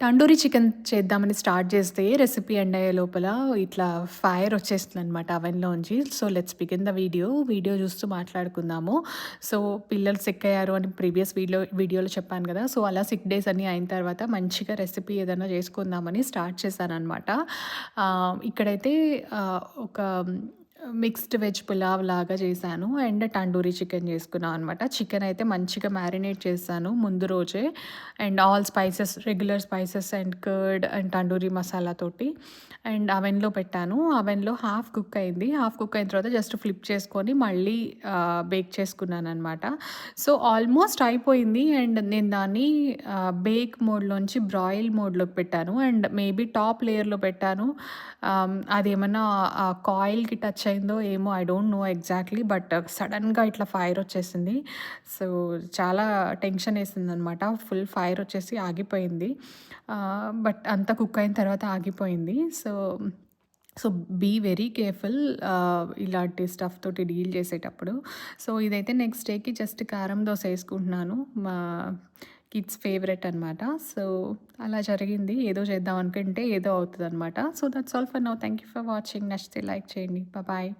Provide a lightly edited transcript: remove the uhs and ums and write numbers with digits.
Tandoori chicken చేద్దామని start చేస్తే recipe end అయ్యే లోపల ఇట్లా ఫైర్ వచ్చేస్తుందనమాట అవెన్‌లోంచి. So, let's begin the video. Video చూస్తూ మాట్లాడుకుందాము. సో, పిల్లలు సిక్ అయ్యారు అని ప్రీవియస్ వీడియోలో చెప్పాను కదా! సో, అలా సిక్ డేస్ అన్నీ అయిన తర్వాత మంచిగా రెసిపీ ఏదైనా చేసుకుందామని స్టార్ట్ చేశాననమాట. ఇక్కడైతే ఒక మిక్స్డ్ వెజ్ పులావ్ లాగా చేశాను. అండ్ తండూరి చికెన్ చేసుకున్నాం అనమాట. చికెన్ అయితే మంచిగా మ్యారినేట్ చేశాను ముందు రోజే. And all spices, regular spices and curd and tandoori masala తోటి అండ్ అవెన్‌లో పెట్టాను. అవెన్‌లో హాఫ్ కుక్ అయింది. హాఫ్ కుక్ అయిన తర్వాత జస్ట్ ఫ్లిప్ చేసుకొని మళ్ళీ బేక్ చేసుకున్నాననమాట. సో, ఆల్మోస్ట్ అయిపోయింది. అండ్ నేను దాన్ని బేక్ మోడ్‌లోంచి బ్రాయిల్ మోడ్‌లోకి పెట్టాను. అండ్ మేబీ టాప్ లేయర్‌లో పెట్టాను. అదేమన్నా కాయిల్‌కి టచ్ అయిందో ఏమో, I don't know exactly. But సడెన్‌గా ఇట్లా ఫైర్ వచ్చేసింది. సో, చాలా టెన్షన్ ఏసిందనమాట. ఫుల్ ఫైర్ వచ్చేసి ఆగిపోయింది. బట్ అంతా కుక్ అయిన తర్వాత ఆగిపోయింది. సో, బీ వెరీ కేర్‌ఫుల్ ఇలాంటి స్టఫ్ తోటి డీల్ చేసేటప్పుడు. సో, ఇదైతే నెక్స్ట్ డేకి జస్ట్ కారం దోస ఏసుకుంటున్నాను. మా కిడ్స్ ఫేవరెట్ అనమాట. సో, అలా జరిగింది. ఏదో చేద్దాం అనుకుంటే ఏదో అవుతదనమాట. So, that's all for now. Thank you for watching. నచ్చితే లైక్ చేయండి. బాయ్.